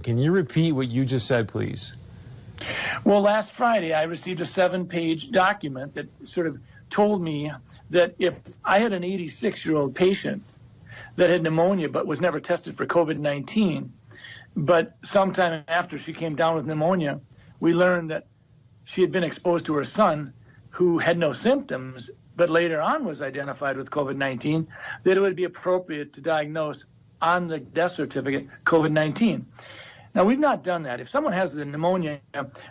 Can you repeat what you just said, please? Well, last Friday, I received a 7-page document that sort of told me that if I had an 86-year-old patient that had pneumonia but was never tested for COVID-19, but sometime after she came down with pneumonia, we learned that she had been exposed to her son who had no symptoms, but later on was identified with COVID-19, that it would be appropriate to diagnose on the death certificate COVID-19. Now, we've not done that. If someone has the pneumonia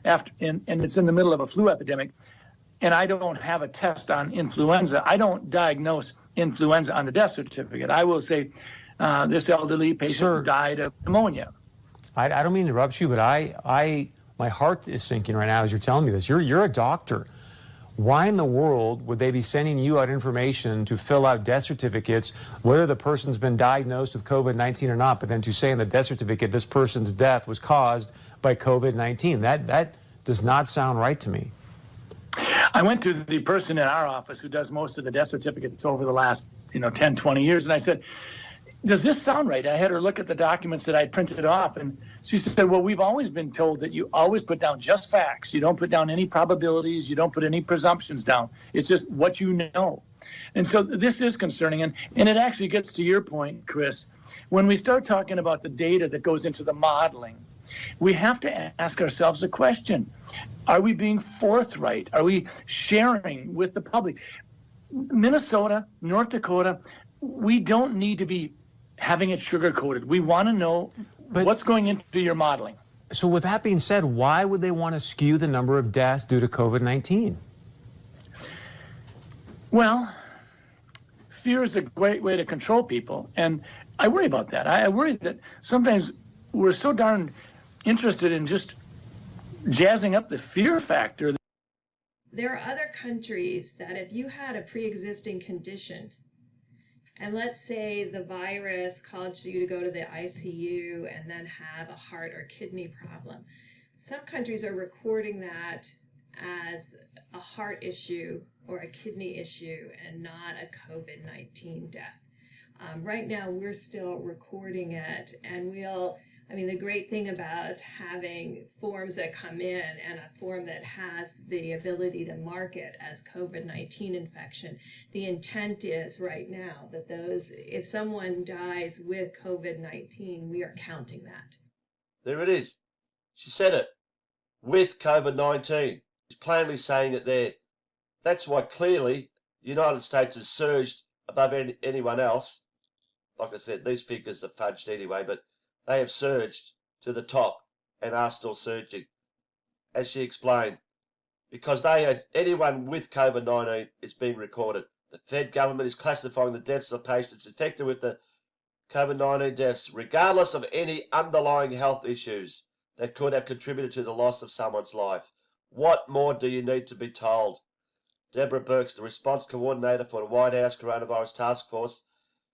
after, and it's in the middle of a flu epidemic, and I don't have a test on influenza, I don't diagnose influenza on the death certificate. I will say this elderly patient died of pneumonia. I don't mean to interrupt you, but my heart is sinking right now as you're telling me this. You're a doctor. Why in the world would they be sending you out information to fill out death certificates, whether the person's been diagnosed with COVID-19 or not, but then to say in the death certificate this person's death was caused by COVID-19? That does not sound right to me. I went to the person in our office who does most of the death certificates over the last 10, 20 years, and I said, does this sound right? I had her look at the documents that I'd printed off, and she said, well, we've always been told that you always put down just facts. You don't put down any probabilities. You don't put any presumptions down. It's just what you know. And so this is concerning, and it actually gets to your point, Chris. When we start talking about the data that goes into the modeling, we have to ask ourselves a question. Are we being forthright? Are we sharing with the public? Minnesota, North Dakota, we don't need to be having it sugar-coated. We want to know what's going into your modeling. So with that being said, why would they want to skew the number of deaths due to COVID-19? Well, fear is a great way to control people, and I worry about that. I worry that sometimes we're so darn interested in just jazzing up the fear factor. There are other countries that if you had a pre-existing condition, and let's say the virus caused you to go to the ICU and then have a heart or kidney problem, some countries are recording that as a heart issue or a kidney issue and not a COVID-19 death. Right now, we're still recording it, and the great thing about having forms that come in and a form that has the ability to mark it as COVID-19 infection, the intent is right now that if someone dies with COVID-19, we are counting that. There it is. She said it. With COVID-19. She's plainly saying it there. That's why clearly the United States has surged above anyone else. Like I said, these figures are fudged anyway, but they have surged to the top and are still surging, as she explained, because anyone with COVID-19 is being recorded. The Fed government is classifying the deaths of patients infected with the COVID-19 deaths, regardless of any underlying health issues that could have contributed to the loss of someone's life. What more do you need to be told? Deborah Birx, the response coordinator for the White House Coronavirus Task Force,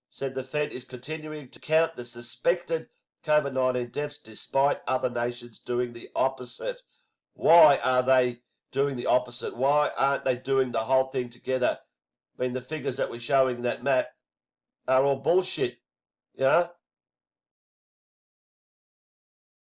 said the Fed is continuing to count the suspected COVID-19 deaths despite other nations doing the opposite. Why are they doing the opposite? Why aren't they doing the whole thing together? I mean, the figures that we're showing in that map are all bullshit. You know,